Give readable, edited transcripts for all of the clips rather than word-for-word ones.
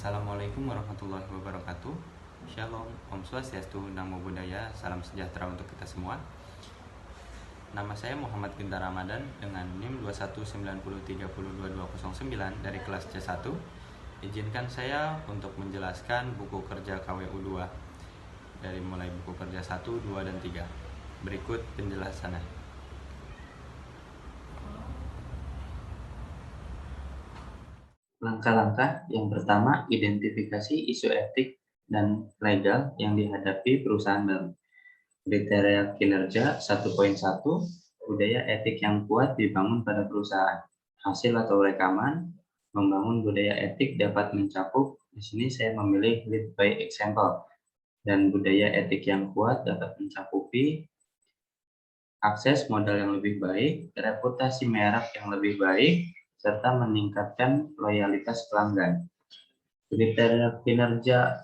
Assalamualaikum warahmatullahi wabarakatuh. Shalom, Om Swastiastu, Namo Buddhaya, salam sejahtera untuk kita semua. Nama saya Muhammad Gintar Ramadan dengan NIM 21903022209 dari kelas C1. Izinkan saya untuk menjelaskan buku kerja KWU 2 dari mulai buku kerja 1, 2, dan 3. Berikut penjelasannya. Langkah-langkah yang pertama, identifikasi isu etik dan legal yang dihadapi perusahaan baru. Kriteria kinerja 1.1, budaya etik yang kuat dibangun pada perusahaan. Hasil atau rekaman, membangun budaya etik dapat mencakup, di sini saya memilih lead by example, dan budaya etik yang kuat dapat mencakupi akses modal yang lebih baik, reputasi merek yang lebih baik, serta meningkatkan loyalitas pelanggan. Kriteria kinerja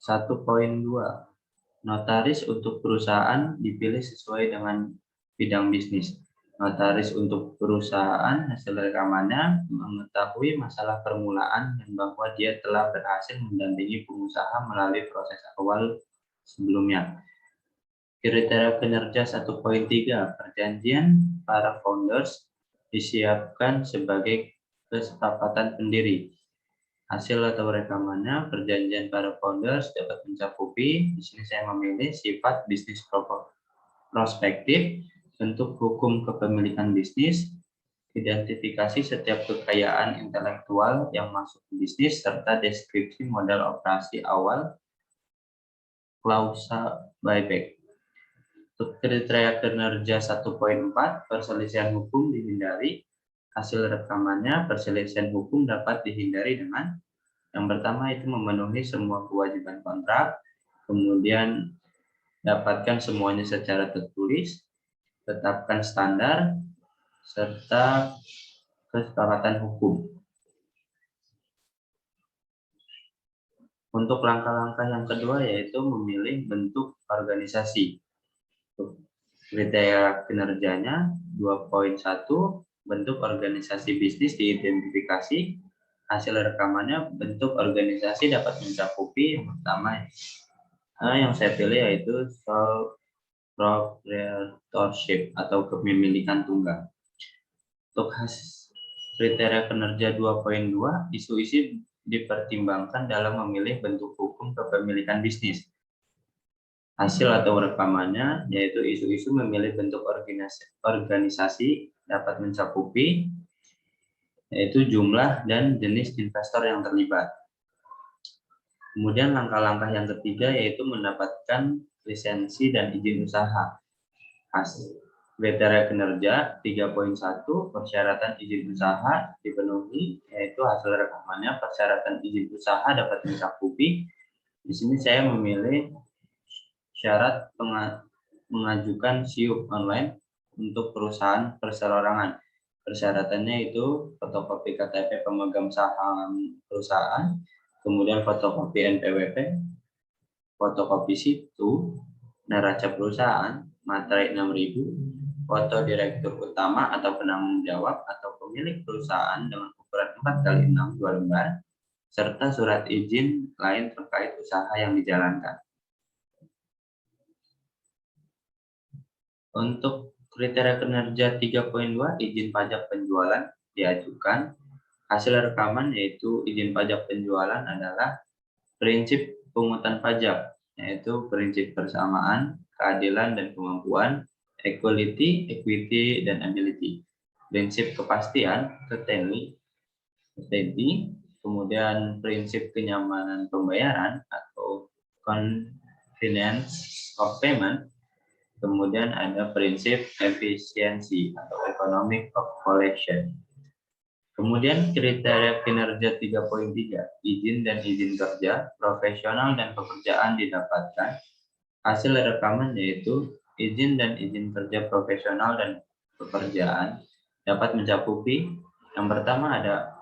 1.2, notaris untuk perusahaan dipilih sesuai dengan bidang bisnis. Notaris untuk perusahaan hasil rekamannya mengetahui masalah permulaan dan bahwa dia telah berhasil mendampingi pengusaha melalui proses awal sebelumnya. Kriteria kinerja 1.3, perjanjian para founders disiapkan sebagai kesepakatan pendiri. Hasil atau rekamannya, perjanjian para founders dapat mencakupi, di sini saya memilih sifat bisnis prospektif, bentuk hukum kepemilikan bisnis, identifikasi setiap kekayaan intelektual yang masuk ke bisnis, serta deskripsi modal operasi awal, klausa buyback. Untuk kriteria kinerja 1.4, perselisihan hukum dihindari. Hasil rekamannya, perselisihan hukum dapat dihindari dengan yang pertama itu memenuhi semua kewajiban kontrak, kemudian dapatkan semuanya secara tertulis, tetapkan standar, serta kesepakatan hukum. Untuk langkah-langkah yang kedua yaitu memilih bentuk organisasi. Kriteria kinerjanya 2.1, bentuk organisasi bisnis diidentifikasi. Hasil rekamannya, bentuk organisasi dapat mencakupi yang pertama yang saya pilih yaitu sole proprietorship atau kepemilikan tunggal. Untuk kriteria kinerja 2.2, isu-isu dipertimbangkan dalam memilih bentuk hukum kepemilikan bisnis. Hasil atau rekamannya yaitu isu-isu memilih bentuk organisasi dapat mencakupi yaitu jumlah dan jenis investor yang terlibat. Kemudian langkah-langkah yang ketiga yaitu mendapatkan lisensi dan izin usaha. Hasil kriteria kinerja 3.1, persyaratan izin usaha dipenuhi, yaitu hasil rekamannya persyaratan izin usaha dapat mencakupi. Di sini saya memilih syarat mengajukan SIUP online untuk perusahaan perserorangan. Persyaratannya itu fotokopi KTP pemegang saham perusahaan, kemudian fotokopi NPWP, fotokopi situ, neraca perusahaan, materai 6.000, foto direktur utama atau penanggung jawab atau pemilik perusahaan dengan ukuran 4x6 2 lembar, serta surat izin lain terkait usaha yang dijalankan. Untuk kriteria kinerja 3.2, izin pajak penjualan diajukan. Hasil rekaman yaitu izin pajak penjualan adalah prinsip pungutan pajak, yaitu prinsip persamaan, keadilan dan kemampuan, equality, equity, dan ability. Prinsip kepastian, certainty, kemudian prinsip kenyamanan pembayaran atau convenience of payment, kemudian ada prinsip efisiensi atau economic of collection. Kemudian kriteria kinerja 3.3, izin dan izin kerja, profesional dan pekerjaan didapatkan. Hasil rekaman yaitu izin dan izin kerja profesional dan pekerjaan dapat mencakupi yang pertama ada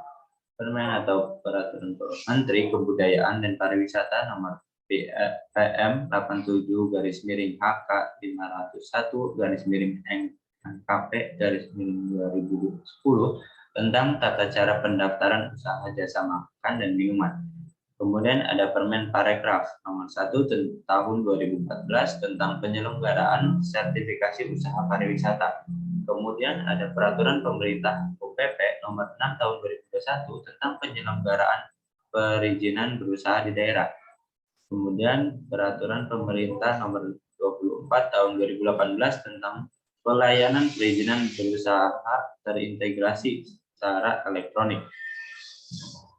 Permen atau Peraturan Menteri Kebudayaan dan Pariwisata nomor PM 87/HK 501/NKP/2010 tentang tata cara pendaftaran usaha jasa makan dan minuman. Kemudian ada Permen Parekraf nomor 1 tahun 2014 tentang penyelenggaraan sertifikasi usaha pariwisata. Kemudian ada Peraturan Pemerintah UPP nomor 6 tahun 2021 tentang penyelenggaraan perizinan berusaha di daerah. Kemudian Peraturan Pemerintah nomor 24 tahun 2018 tentang pelayanan perizinan berusaha terintegrasi secara elektronik.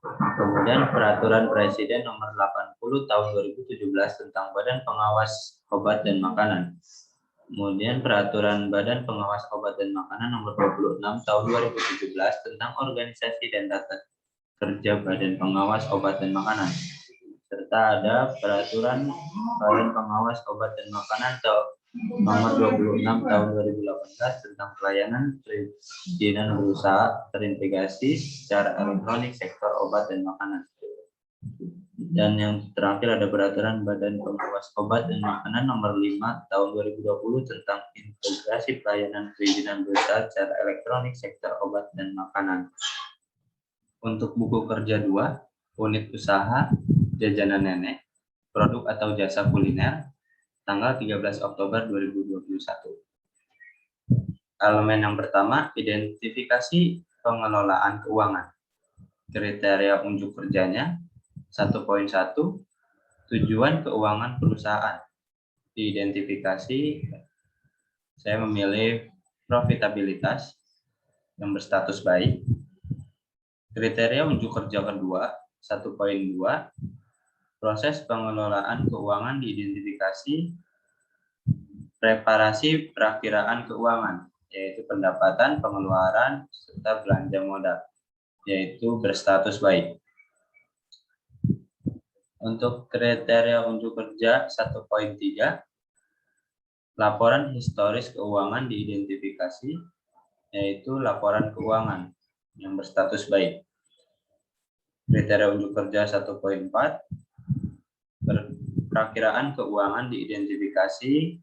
Kemudian Peraturan Presiden nomor 80 tahun 2017 tentang Badan Pengawas Obat dan Makanan. Kemudian Peraturan Badan Pengawas Obat dan Makanan nomor 26 tahun 2017 tentang organisasi dan tata kerja Badan Pengawas Obat dan Makanan. Serta ada Peraturan Badan Pengawas Obat dan Makanan nomor 26 tahun 2018 tentang pelayanan perizinan berusaha terintegrasi secara elektronik sektor obat dan makanan. Dan yang terakhir ada Peraturan Badan Pengawas Obat dan Makanan nomor 5 tahun 2020 tentang integrasi pelayanan perizinan berusaha secara elektronik sektor obat dan makanan. Untuk buku kerja 2, unit usaha jajanan nenek, produk atau jasa kuliner, tanggal 13 Oktober 2021. Elemen yang pertama, identifikasi pengelolaan keuangan. Kriteria unjuk kerjanya, 1.1, tujuan keuangan perusahaan. Diidentifikasi, saya memilih profitabilitas yang berstatus baik. Kriteria unjuk kerja kedua, 1.2, proses pengelolaan keuangan diidentifikasi preparasi perakiraan keuangan, yaitu pendapatan, pengeluaran, serta belanja modal, yaitu berstatus baik. Untuk kriteria unjuk kerja 1.3, laporan historis keuangan diidentifikasi, yaitu laporan keuangan yang berstatus baik. Kriteria unjuk kerja 1.4, perakiraan keuangan diidentifikasi.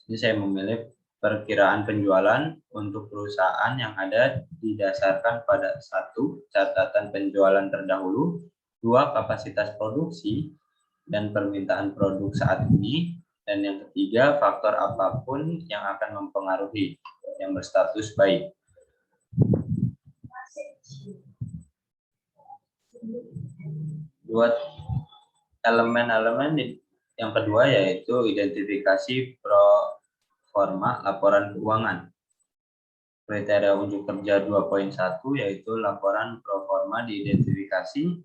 Ini saya memilih perkiraan penjualan untuk perusahaan yang ada didasarkan pada 1, catatan penjualan terdahulu, 2, kapasitas produksi dan permintaan produk saat ini, dan yang ketiga, faktor apapun yang akan mempengaruhi yang berstatus baik. Dua elemen-elemen yang kedua yaitu identifikasi pro forma laporan keuangan. Kriteria unjuk kerja 2.1 yaitu laporan pro forma diidentifikasi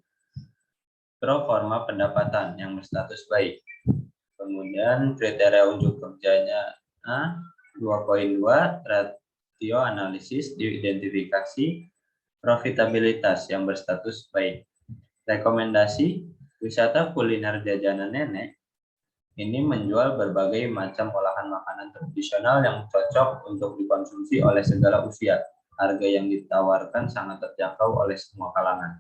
pro forma pendapatan yang berstatus baik. Kemudian kriteria unjuk kerjanya 2.2 ratio analisis diidentifikasi profitabilitas yang berstatus baik. Rekomendasi wisata kuliner jajanan nenek ini menjual berbagai macam olahan makanan tradisional yang cocok untuk dikonsumsi oleh segala usia. Harga yang ditawarkan sangat terjangkau oleh semua kalangan.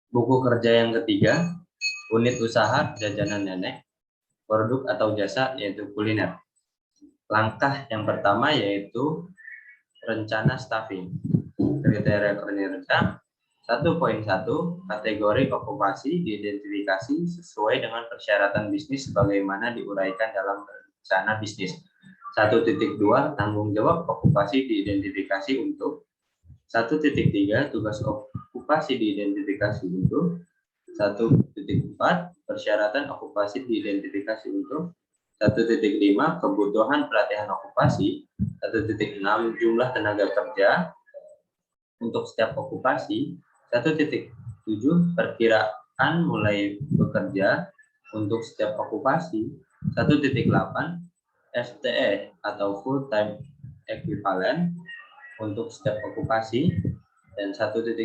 Buku kerja yang ketiga, unit usaha jajanan nenek, produk atau jasa yaitu kuliner. Langkah yang pertama yaitu rencana staffing. Kriteria kinerja 1.1, kategori okupasi diidentifikasi sesuai dengan persyaratan bisnis sebagaimana diuraikan dalam rencana bisnis. 1.2, tanggung jawab okupasi diidentifikasi untuk 1.3, tugas okupasi diidentifikasi untuk 1.4, persyaratan okupasi diidentifikasi untuk 1.5, kebutuhan pelatihan okupasi, 1.6, jumlah tenaga kerja untuk setiap okupasi, 1.7, perkiraan mulai bekerja untuk setiap okupasi, 1.8, FTE atau full time equivalent untuk setiap okupasi, dan 1.9,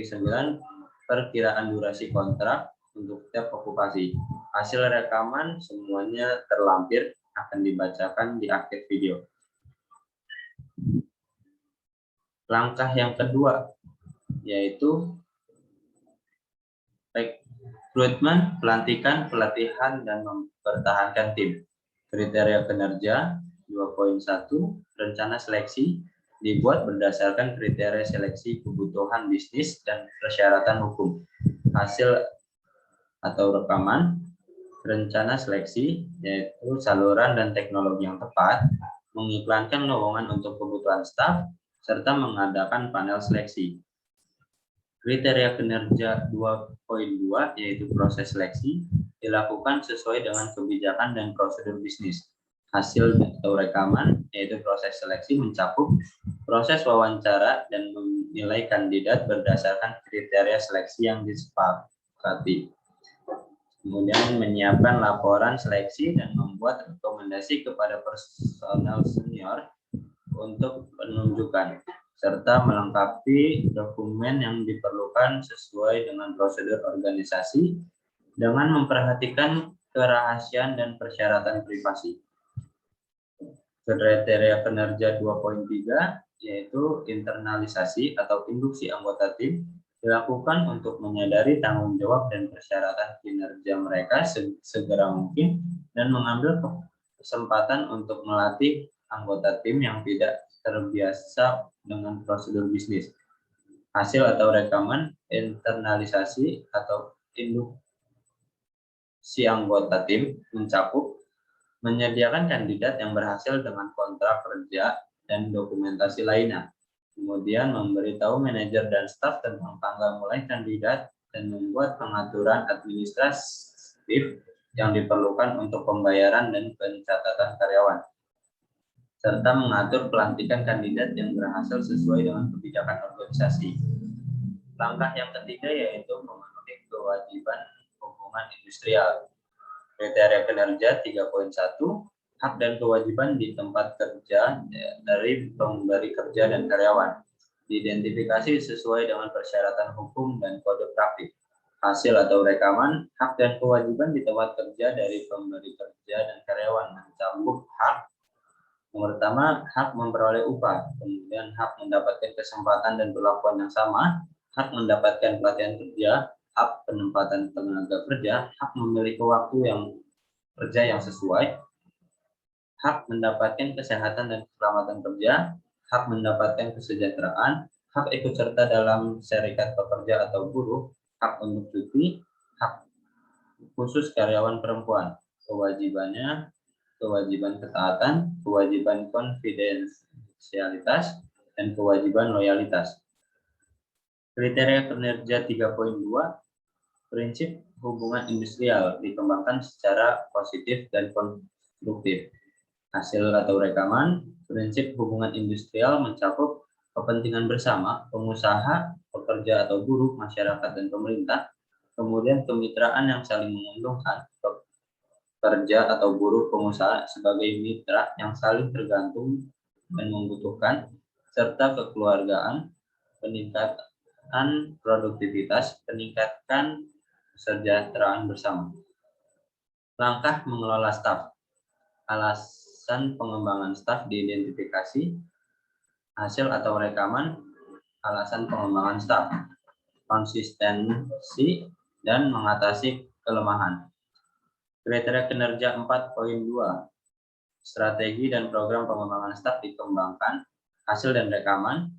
perkiraan durasi kontrak untuk setiap okupasi. Hasil rekaman semuanya terlampir akan dibacakan di akhir video. Langkah yang kedua yaitu rekrutmen, pelantikan, pelatihan, dan mempertahankan tim. Kriteria kinerja 2.1, rencana seleksi dibuat berdasarkan kriteria seleksi kebutuhan bisnis dan persyaratan hukum. Hasil atau rekaman rencana seleksi, yaitu saluran dan teknologi yang tepat, mengiklankan lowongan untuk kebutuhan staf, serta mengadakan panel seleksi. Kriteria kinerja 2.2, yaitu proses seleksi, dilakukan sesuai dengan kebijakan dan prosedur bisnis. Hasil atau rekaman, yaitu proses seleksi, mencakup proses wawancara dan menilai kandidat berdasarkan kriteria seleksi yang disepakati. Kemudian menyiapkan laporan seleksi dan membuat rekomendasi kepada personel senior untuk penunjukan, serta melengkapi dokumen yang diperlukan sesuai dengan prosedur organisasi dengan memperhatikan kerahasiaan dan persyaratan privasi. Kriteria kinerja 2.3, yaitu internalisasi atau induksi anggota tim, dilakukan untuk menyadari tanggung jawab dan persyaratan kinerja mereka segera mungkin dan mengambil kesempatan untuk melatih anggota tim yang tidak terbiasa dengan prosedur bisnis. Hasil atau rekaman internalisasi atau induksi anggota tim mencakup menyediakan kandidat yang berhasil dengan kontrak kerja dan dokumentasi lainnya. Kemudian memberitahu manajer dan staf tentang tanggal mulai kandidat dan membuat pengaturan administratif yang diperlukan untuk pembayaran dan pencatatan karyawan, serta mengatur pelantikan kandidat yang berhasil sesuai dengan kebijakan organisasi. Langkah yang ketiga yaitu memenuhi kewajiban hubungan industrial. Kriteria kinerja 3.1, hak dan kewajiban di tempat kerja dari pemberi kerja dan karyawan. Diidentifikasi sesuai dengan persyaratan hukum dan kode praktik. Hasil atau rekaman, hak dan kewajiban di tempat kerja dari pemberi kerja dan karyawan mencakup hak. Yang pertama, hak memperoleh upah, kemudian hak mendapatkan kesempatan dan perlakuan yang sama, hak mendapatkan pelatihan kerja, hak penempatan tenaga kerja, hak memiliki waktu yang kerja yang sesuai, hak mendapatkan kesehatan dan keselamatan kerja, hak mendapatkan kesejahteraan, hak ikut serta dalam serikat pekerja atau buruh, hak untuk cuti, hak khusus karyawan perempuan. Kewajibannya, kewajiban ketaatan, kewajiban konfidensialitas, dan kewajiban loyalitas. Kriteria kinerja 3.2, prinsip hubungan industrial dikembangkan secara positif dan konstruktif. Hasil atau rekaman, prinsip hubungan industrial mencakup kepentingan bersama, pengusaha, pekerja atau buruh, masyarakat, dan pemerintah, kemudian kemitraan yang saling menguntungkan, pekerja atau buruh pengusaha sebagai mitra yang saling tergantung dan membutuhkan, serta kekeluargaan, peningkatan produktivitas, peningkatan kesejahteraan bersama. Langkah mengelola staf. Alasan pengembangan staf diidentifikasi. Hasil atau rekaman alasan pengembangan staf. Konsistensi dan mengatasi kelemahan. Kriteria kinerja 4.2. Strategi dan program pengembangan staf dikembangkan. Hasil dan rekaman.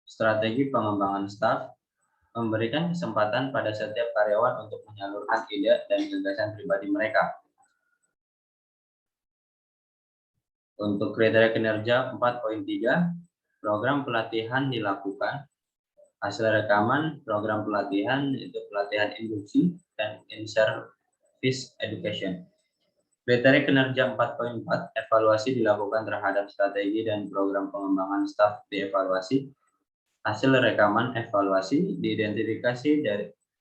Strategi pengembangan staf memberikan kesempatan pada setiap karyawan untuk menyalurkan ide dan gagasan pribadi mereka. Untuk kriteria kinerja 4.3, program pelatihan dilakukan. Hasil rekaman program pelatihan itu pelatihan induksi dan in-service education. Kriteria kinerja 4.4, evaluasi dilakukan terhadap strategi dan program pengembangan staf dievaluasi. Hasil rekaman evaluasi diidentifikasi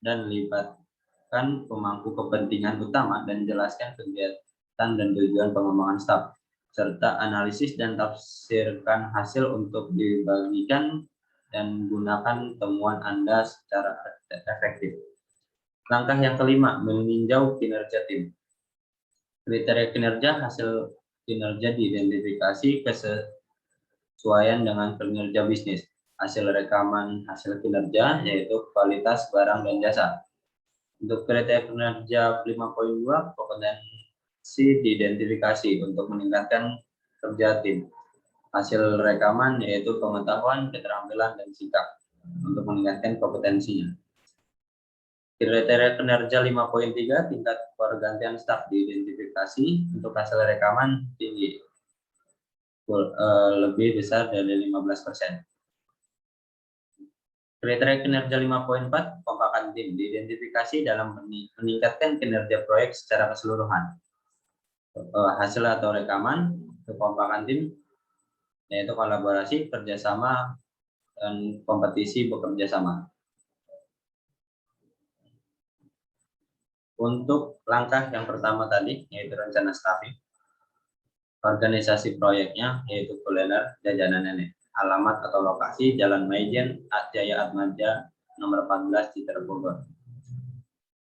dan libatkan pemangku kepentingan utama dan jelaskan kegiatan dan tujuan pengembangan staf, serta analisis dan tafsirkan hasil untuk dibagikan dan gunakan temuan Anda secara efektif. Langkah yang kelima, meninjau kinerja tim. Kriteria kinerja, hasil kinerja diidentifikasi kesesuaian dengan kinerja bisnis. Hasil rekaman hasil kinerja yaitu kualitas barang dan jasa. Untuk kriteria kinerja 5.2, kompetensi diidentifikasi untuk meningkatkan kerja tim. Hasil rekaman yaitu pengetahuan, keterampilan, dan sikap untuk meningkatkan kompetensinya. Kriteria kinerja 5.3, tingkat pergantian staf diidentifikasi untuk hasil rekaman tinggi, lebih besar dari 15%. Kriteria kinerja 5.4, kompakan tim diidentifikasi dalam meningkatkan kinerja proyek secara keseluruhan. Hasil atau rekaman, kekompakan tim, yaitu kolaborasi, kerjasama, dan kompetisi bekerja sama. Untuk langkah yang pertama tadi, yaitu rencana staffing, organisasi proyeknya yaitu kuliner jajanan nenek. Alamat atau lokasi Jalan Maijen, Jaya Atmaja, nomor 14, Citra Bogor.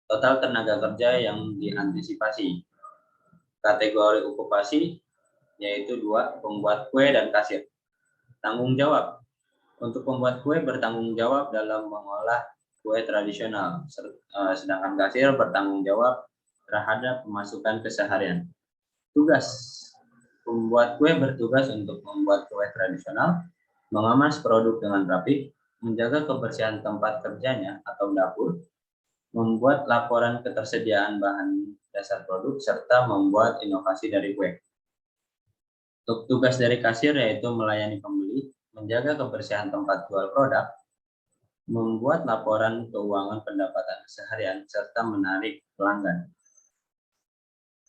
Total tenaga kerja yang diantisipasi. Kategori okupasi yaitu 2, pembuat kue dan kasir. Tanggung jawab. Untuk pembuat kue bertanggung jawab dalam mengolah kue tradisional, sedangkan kasir bertanggung jawab terhadap pemasukan keseharian. Tugas. Pembuat kue bertugas untuk membuat kue tradisional, mengemas produk dengan rapi, menjaga kebersihan tempat kerjanya atau dapur, membuat laporan ketersediaan bahan dasar produk, serta membuat inovasi dari kue. Untuk tugas dari kasir yaitu melayani pembeli, menjaga kebersihan tempat jual produk, membuat laporan keuangan pendapatan keseharian, serta menarik pelanggan.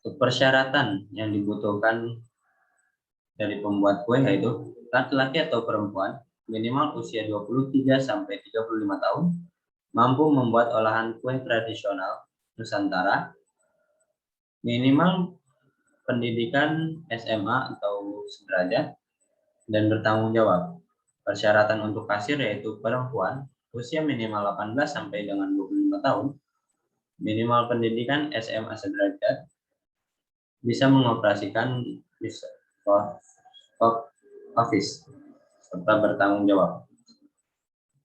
Untuk persyaratan yang dibutuhkan dari pembuat kue yaitu laki-laki atau perempuan, minimal usia 23-35 tahun, mampu membuat olahan kue tradisional Nusantara, minimal pendidikan SMA atau sederajat, dan bertanggung jawab. Persyaratan untuk kasir yaitu perempuan, usia minimal 18 sampai dengan 25 tahun, minimal pendidikan SMA sederajat, bisa mengoperasikan office, serta bertanggung jawab.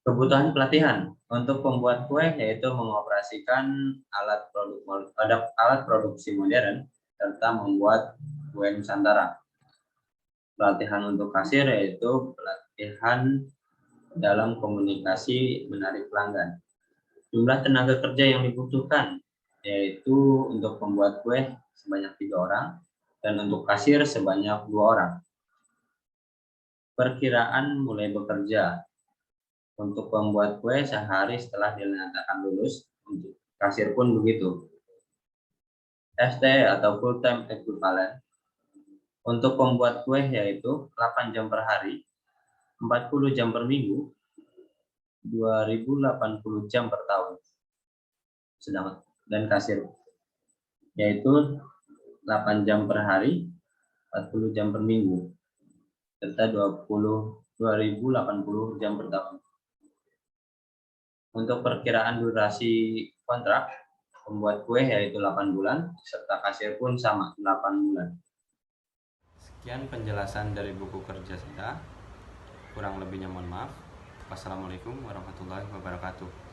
Kebutuhan pelatihan untuk pembuat kue yaitu mengoperasikan alat produksi modern, serta membuat kue Nusantara. Pelatihan untuk kasir yaitu pelatihan dalam komunikasi menarik pelanggan. Jumlah tenaga kerja yang dibutuhkan yaitu untuk pembuat kue sebanyak 3 orang dan untuk kasir sebanyak 2 orang. Perkiraan mulai bekerja. Untuk pembuat kue sehari setelah dinyatakan lulus, untuk kasir pun begitu. FTE atau full time equivalent. Untuk pembuat kue yaitu 8 jam per hari, 40 jam per minggu, 2080 jam per tahun. Sedangkan dan kasir yaitu 8 jam per hari, 40 jam per minggu, serta 2080 jam per tahun. Untuk perkiraan durasi kontrak, pembuat kue yaitu 8 bulan, serta kasir pun sama 8 bulan. Sekian penjelasan dari buku kerja saya. Kurang lebihnya mohon maaf. Wassalamualaikum warahmatullahi wabarakatuh.